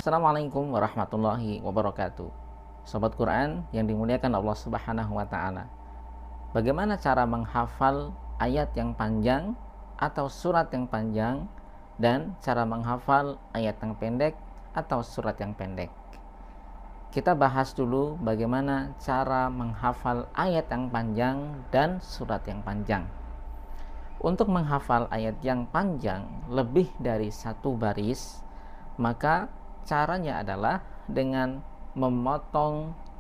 Assalamualaikum warahmatullahi wabarakatuh. Sobat Quran yang dimuliakan Allah Subhanahu wa taala. Bagaimana cara menghafal ayat yang panjang atau surat yang panjang dan cara menghafal ayat yang pendek atau surat yang pendek? Kita bahas dulu bagaimana cara menghafal ayat yang panjang dan surat yang panjang. Untuk menghafal ayat yang panjang lebih dari satu baris, maka caranya adalah dengan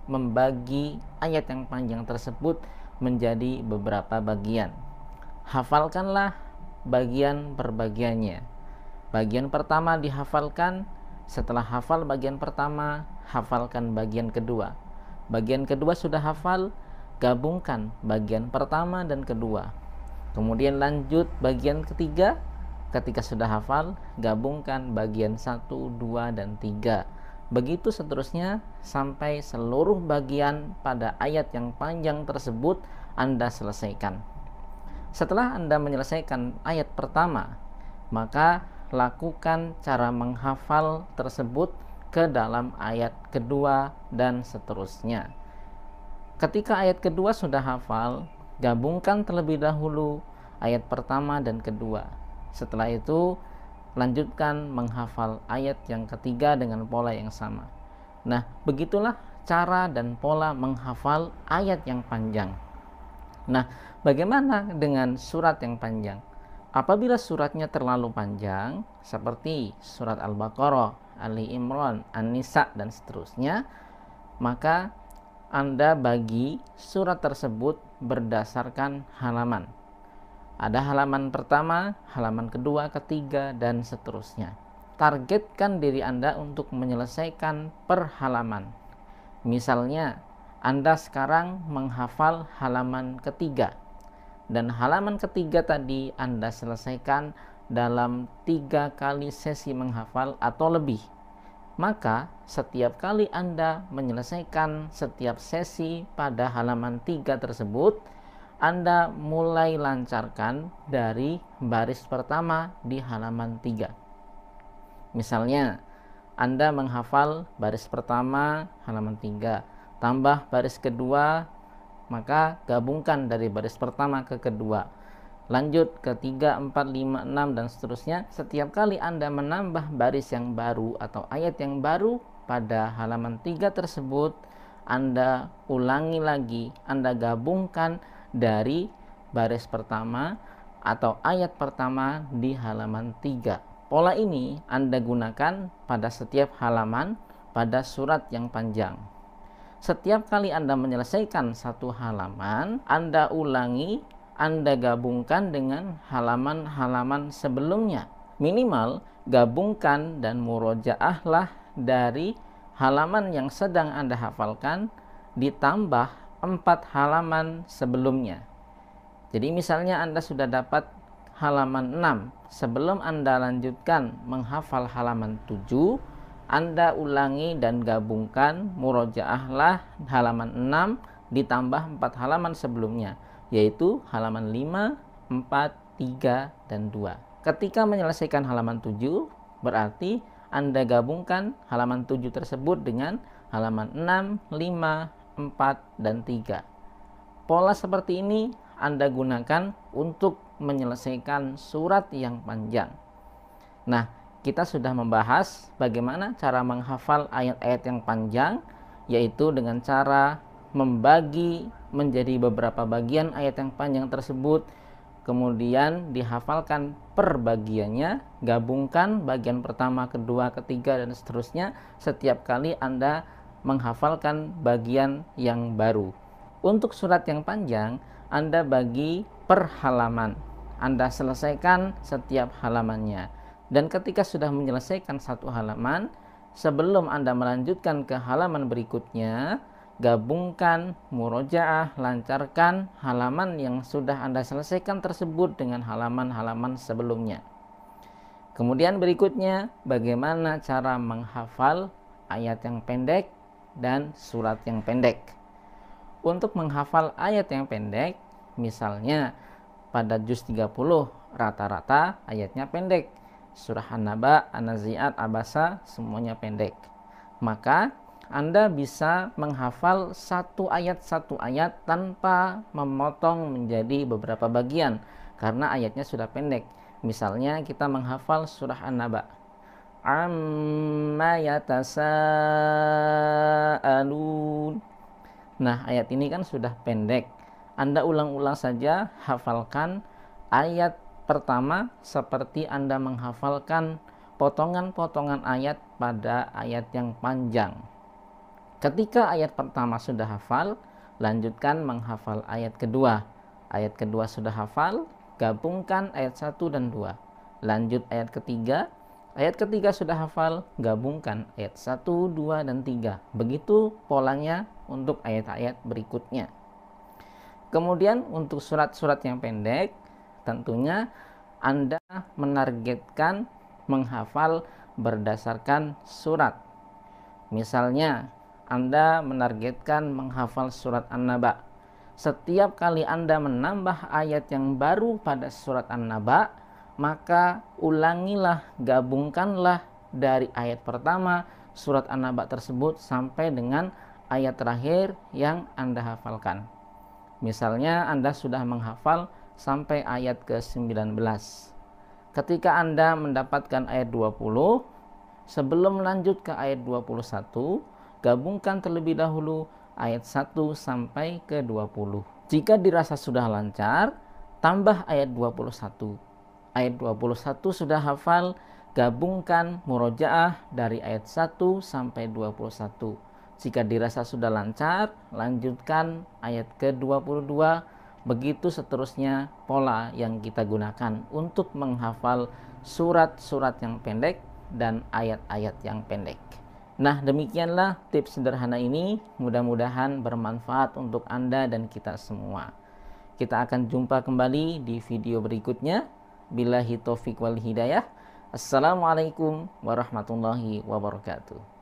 membagi ayat yang panjang tersebut menjadi beberapa bagian. Hafalkanlah bagian per bagiannya. Bagian pertama dihafalkan, setelah hafal bagian pertama, hafalkan bagian kedua. Bagian kedua sudah hafal, gabungkan bagian pertama dan kedua. Kemudian lanjut bagian ketiga. Ketika sudah hafal, gabungkan bagian 1, 2, dan 3. Begitu seterusnya sampai seluruh bagian pada ayat yang panjang tersebut Anda selesaikan. Setelah Anda menyelesaikan ayat pertama, maka lakukan cara menghafal tersebut ke dalam ayat kedua dan seterusnya. Ketika ayat kedua sudah hafal, gabungkan terlebih dahulu ayat pertama dan kedua. Setelah itu lanjutkan menghafal ayat yang ketiga dengan pola yang sama. Nah, begitulah cara dan pola menghafal ayat yang panjang. Nah, bagaimana dengan surat yang panjang? Apabila suratnya terlalu panjang, seperti surat Al-Baqarah, Ali Imran, An-Nisa, dan seterusnya, maka Anda bagi surat tersebut berdasarkan halaman. Ada halaman pertama, halaman kedua, ketiga, dan seterusnya. Targetkan diri Anda untuk menyelesaikan per halaman. Misalnya, Anda sekarang menghafal halaman ketiga, dan halaman ketiga tadi Anda selesaikan dalam 3 kali sesi menghafal atau lebih. Maka, setiap kali Anda menyelesaikan setiap sesi pada halaman 3 tersebut, Anda mulai lancarkan dari baris pertama di halaman 3. Misalnya, Anda menghafal baris pertama halaman 3, tambah baris kedua, maka gabungkan dari baris pertama ke kedua. Lanjut ke 3, 4, 5, 6, dan seterusnya. Setiap kali Anda menambah baris yang baru atau ayat yang baru pada halaman 3 tersebut, Anda ulangi lagi, Anda gabungkan dari baris pertama atau ayat pertama di halaman 3. Pola ini Anda gunakan pada setiap halaman pada surat yang panjang. Setiap kali Anda menyelesaikan satu halaman, Anda ulangi, Anda gabungkan dengan halaman-halaman sebelumnya. Minimal gabungkan dan murojaahlah dari halaman yang sedang Anda hafalkan ditambah 4 halaman sebelumnya. Jadi misalnya Anda sudah dapat halaman 6, sebelum Anda lanjutkan menghafal halaman 7, Anda ulangi dan gabungkan, murojaahlah halaman 6 ditambah 4 halaman sebelumnya, yaitu halaman 5, 4, 3, dan 2. Ketika menyelesaikan halaman 7, berarti Anda gabungkan halaman 7 tersebut dengan halaman 6, 5, 4, dan 3. Pola seperti ini Anda gunakan untuk menyelesaikan surat yang panjang. Nah, kita sudah membahas bagaimana cara menghafal ayat-ayat yang panjang, yaitu dengan cara membagi menjadi beberapa bagian ayat yang panjang tersebut, kemudian dihafalkan per bagiannya, gabungkan bagian pertama, kedua, ketiga, dan seterusnya setiap kali Anda menghafalkan bagian yang baru. Untuk surat yang panjang, Anda bagi per halaman. Anda selesaikan setiap halamannya. Dan ketika sudah menyelesaikan satu halaman, sebelum Anda melanjutkan ke halaman berikutnya, gabungkan, murojaah, lancarkan halaman yang sudah Anda selesaikan tersebut dengan halaman-halaman sebelumnya. Kemudian berikutnya, bagaimana cara menghafal ayat yang pendek dan surat yang pendek. Untuk menghafal ayat yang pendek, misalnya pada juz 30 rata-rata ayatnya pendek. surah An-Naba, An-Nazi'at, Abasa, semuanya pendek. Maka Anda bisa menghafal satu ayat tanpa memotong menjadi beberapa bagian karena ayatnya sudah pendek. Misalnya kita menghafal surah An-Naba, amma yatasaalun. Nah, ayat ini kan sudah pendek. Anda ulang-ulang saja, hafalkan ayat pertama seperti Anda menghafalkan potongan-potongan ayat pada ayat yang panjang. Ketika ayat pertama sudah hafal, lanjutkan menghafal ayat kedua. Ayat kedua sudah hafal, gabungkan ayat 1 dan 2. Lanjut ayat ketiga. Ayat ketiga sudah hafal, gabungkan ayat 1, 2, dan 3. Begitu polanya untuk ayat-ayat berikutnya. Kemudian untuk surat-surat yang pendek, tentunya Anda menargetkan menghafal berdasarkan surat. Misalnya, Anda menargetkan menghafal surat An-Naba. Setiap kali Anda menambah ayat yang baru pada surat An-Naba, maka ulangilah, gabungkanlah dari ayat pertama surat An-Naba tersebut sampai dengan ayat terakhir yang Anda hafalkan. Misalnya Anda sudah menghafal sampai ayat ke-19. Ketika Anda mendapatkan ayat 20, sebelum lanjut ke ayat 21, gabungkan terlebih dahulu ayat 1 sampai ke 20. Jika dirasa sudah lancar, tambah ayat 21. Ayat 21 sudah hafal, gabungkan murojaah dari ayat 1 sampai 21. Jika dirasa sudah lancar, lanjutkan ayat ke-22. Begitu seterusnya pola yang kita gunakan untuk menghafal surat-surat yang pendek dan ayat-ayat yang pendek. Nah, demikianlah tips sederhana ini. Mudah-mudahan bermanfaat untuk Anda dan kita semua. Kita akan jumpa kembali di video berikutnya. Billahi taufiq wal hidayah. Assalamualaikum warahmatullahi wabarakatuh.